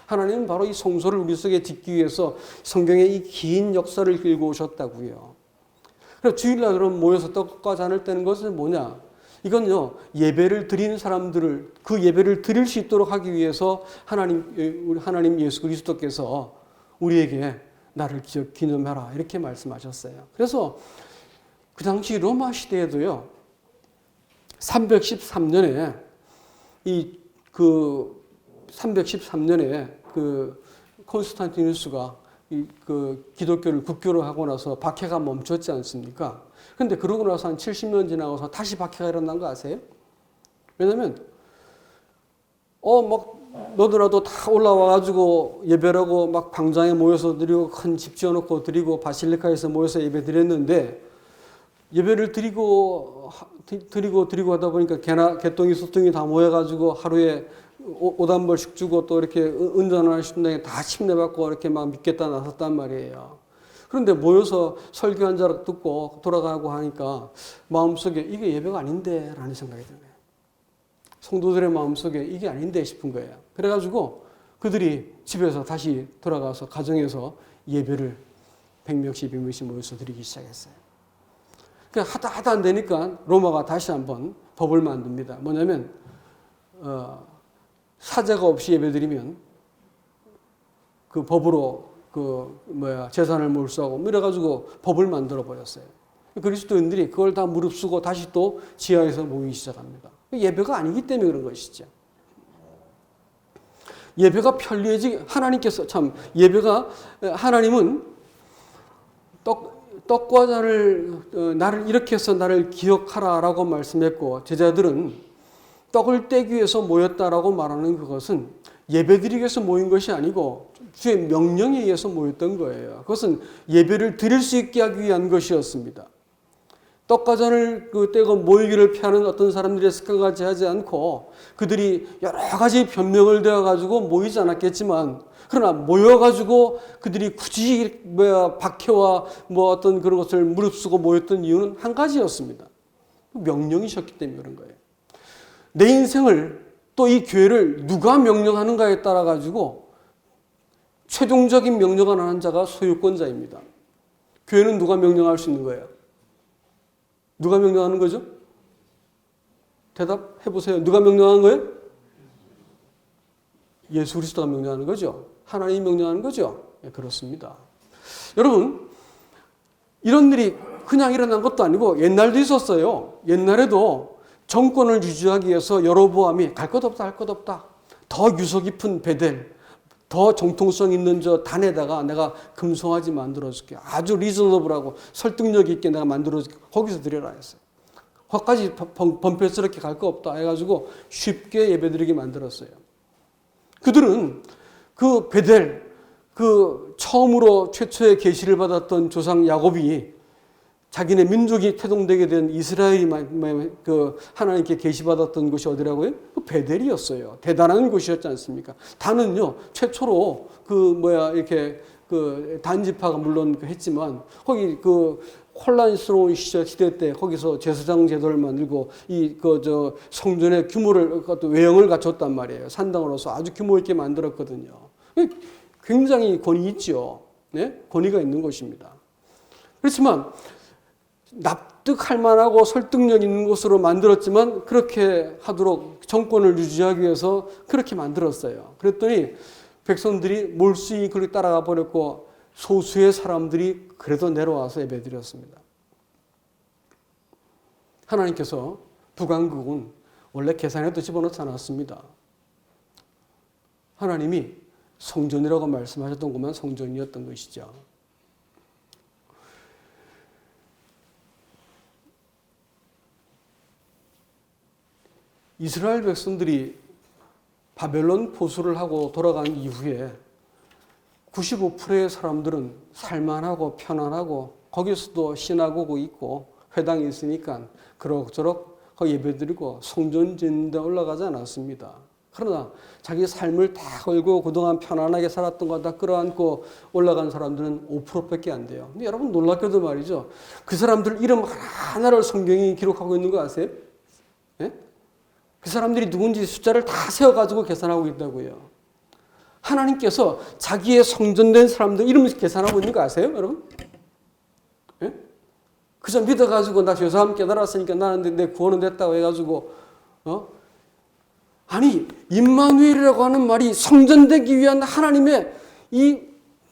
하나님은 바로 이 성소를 우리 속에 짓기 위해서 성경의 이 긴 역사를 끌고 오셨다고요. 그래서 주일날 그럼 모여서 떡과 잔을 떼는 것은 뭐냐? 이건요 예배를 드리는 사람들을 그 예배를 드릴 수 있도록 하기 위해서 하나님 예수 그리스도께서 우리에게 나를 기념하라 이렇게 말씀하셨어요. 그래서 그 당시 로마 시대에도요 313년에 그 콘스탄티누스가 그 기독교를 국교로 하고 나서 박해가 멈췄지 않습니까? 근데 그러고 나서 한 70년 지나고서 다시 박해가 일어난 거 아세요? 왜냐면 막 너도나도 다 올라와가지고 예배라고 막 광장에 모여서 드리고 큰 집 지어놓고 드리고 바실리카에서 모여서 예배 드렸는데 예배를 드리고 하다 보니까 개똥이 소똥이 다 모여가지고 하루에 5단벌씩 주고 또 이렇게 은전하는 신당에 다 침례받고 이렇게 막 믿겠다 나섰단 말이에요. 그런데 모여서 설교 한 자락 듣고 돌아가고 하니까 마음속에 이게 예배가 아닌데 라는 생각이 드네요. 성도들의 마음속에 이게 아닌데 싶은 거예요. 그래가지고 그들이 집에서 다시 돌아가서 가정에서 예배를 100명씩 200명씩 모여서 드리기 시작했어요. 그러니까 하다 안 되니까 로마가 다시 한번 법을 만듭니다. 뭐냐면 사제가 없이 예배드리면 그 법으로 재산을 몰수하고 이래가지고 법을 만들어 버렸어요. 그리스도인들이 그걸 다 무릅쓰고 다시 또 지하에서 모이기 시작합니다. 예배가 아니기 때문에 그런 것이죠. 예배가 편리해지 하나님께서 참 하나님은 떡과 잔을 나를 이렇게 해서 나를 기억하라라고 말씀했고 제자들은 떡을 떼기 위해서 모였다라고 말하는 그것은 예배드리기 위해서 모인 것이 아니고 주의 명령에 의해서 모였던 거예요. 그것은 예배를 드릴 수 있게 하기 위한 것이었습니다. 떡과 잔을 떼고 모이기를 피하는 어떤 사람들의 습관같이 하지 않고 그들이 여러 가지 변명을 대어가지고 모이지 않았겠지만 그러나 모여가지고 그들이 굳이 박해와 어떤 그런 것을 무릅쓰고 모였던 이유는 한 가지였습니다. 명령이셨기 때문에 그런 거예요. 내 인생을 또 이 교회를 누가 명령하는가에 따라 가지고 최종적인 명령을 하는 자가 소유권자입니다. 교회는 누가 명령할 수 있는 거예요? 누가 명령하는 거죠? 대답해 보세요. 누가 명령하는 거예요? 예수 그리스도가 명령하는 거죠. 하나님이 명령하는 거죠. 네, 그렇습니다. 여러분, 이런 일이 그냥 일어난 것도 아니고 옛날도 있었어요. 옛날에도 정권을 유지하기 위해서 여로보암이 갈 것 없다 할 것 없다. 더 유서 깊은 베델, 더 정통성 있는 저 단에다가 내가 금송아지 만들어줄게. 아주 리저너블하고 설득력 있게 내가 만들어줄게. 거기서 드려라 했어요. 거기까지 범패스럽게 갈 거 없다 해가지고 쉽게 예배드리게 만들었어요. 그들은 그 베델, 처음으로 최초의 계시를 받았던 조상 야곱이 자기네 민족이 태동되게 된 이스라엘이 하나님께 계시받았던 곳이 어디라고요? 베델이었어요. 대단한 곳이었지 않습니까? 단은요, 최초로 이렇게 단지파가 물론 했지만, 거기 혼란스러운 시대 때 거기서 제사장 제도를 만들고 성전의 규모를, 외형을 갖췄단 말이에요. 산당으로서 아주 규모 있게 만들었거든요. 굉장히 권위 있죠. 네? 권위가 있는 곳입니다. 그렇지만, 납득할 만하고 설득력 있는 곳으로 만들었지만 그렇게 하도록 정권을 유지하기 위해서 그렇게 만들었어요. 그랬더니 백성들이 몰수히 그렇게 따라가 버렸고 소수의 사람들이 그래도 내려와서 예배드렸습니다. 하나님께서 북왕국은 원래 계산에도 집어넣지 않았습니다. 하나님이 성전이라고 말씀하셨던 것만 성전이었던 것이죠. 이스라엘 백성들이 바벨론 포수를 하고 돌아간 이후에 95%의 사람들은 살만하고 편안하고 거기서도 시나고그 있고 회당이 있으니까 그럭저럭 예배드리고 성전 짓는 데 올라가지 않았습니다. 그러나 자기 삶을 다 걸고 그동안 편안하게 살았던 거 다 끌어안고 올라간 사람들은 5%밖에 안 돼요. 근데 여러분 놀랍게도 말이죠. 그 사람들 이름 하나를 성경이 기록하고 있는 거 아세요? 네? 그 사람들이 누군지 숫자를 다 세워가지고 계산하고 있다고요. 하나님께서 자기의 성전된 사람들 이름을 계산하고 있는 거 아세요, 여러분? 예? 그저 믿어가지고 나 죄사함 깨달았으니까 나는 내 구원은 됐다고 해가지고 아니 임마누엘이라고 하는 말이 성전되기 위한 하나님의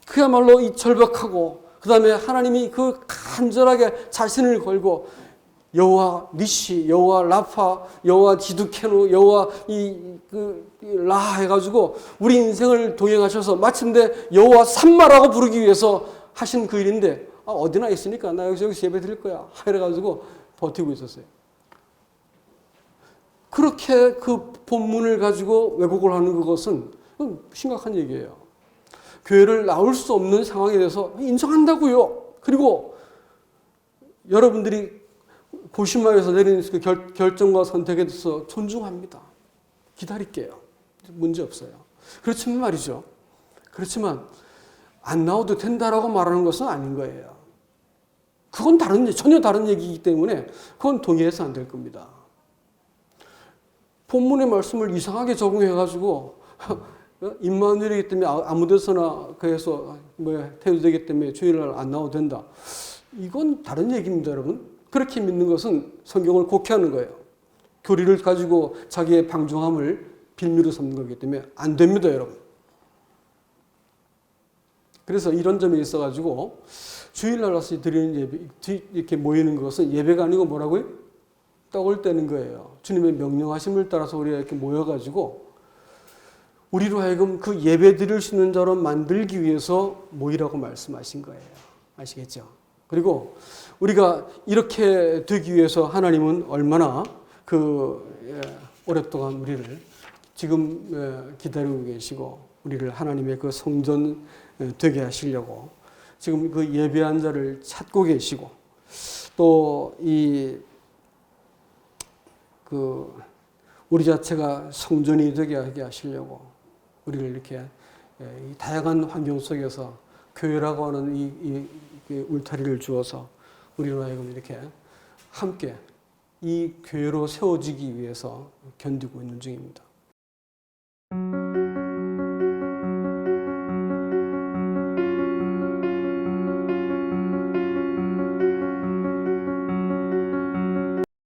그야말로 이 절박하고 그 다음에 하나님이 간절하게 자신을 걸고 여호와 니시, 여호와 라파, 여호와 디두케누, 여호와 라 해가지고 우리 인생을 동행하셔서 마침내 여호와 삼마라고 부르기 위해서 하신 그 일인데 어디나 있으니까 나 여기서 예배 드릴 거야 이래가지고 버티고 있었어요. 그렇게 그 본문을 가지고 왜곡을 하는 그것은 심각한 얘기예요. 교회를 나올 수 없는 상황에 대해서 인정한다고요. 그리고 여러분들이 고심하여서 내린 그 결정과 선택에 대해서 존중합니다. 기다릴게요. 문제 없어요. 그렇지만 말이죠. 그렇지만 안 나와도 된다라고 말하는 것은 아닌 거예요. 그건 전혀 다른 얘기이기 때문에 그건 동의해서 안 될 겁니다. 본문의 말씀을 이상하게 적용해가지고 임마누엘이기 때문에 아무 데서나 그래서 태도되기 때문에 주일날 안 나와도 된다. 이건 다른 얘기입니다, 여러분. 그렇게 믿는 것은 성경을 곡해하는 거예요. 교리를 가지고 자기의 방종함을 빌미로 삼는 거기 때문에 안 됩니다, 여러분. 그래서 이런 점이 있어가지고 주일날 와서 드리는 예배, 이렇게 모이는 것은 예배가 아니고 뭐라고요? 떡을 떼는 거예요. 주님의 명령하심을 따라서 우리가 이렇게 모여가지고 우리로 하여금 그 예배 드릴 수 있는 자로 만들기 위해서 모이라고 말씀하신 거예요. 아시겠죠? 그리고 우리가 이렇게 되기 위해서 하나님은 얼마나 오랫동안 우리를 지금 기다리고 계시고 우리를 하나님의 그 성전 되게 하시려고 지금 그 예배한 자를 찾고 계시고 또 우리 자체가 성전이 되게 하게 하시려고 우리를 이렇게 다양한 환경 속에서 교회라고 하는 이 울타리를 주어서 우리로 하여금 이렇게 함께 이 교회로 세워지기 위해서 견디고 있는 중입니다.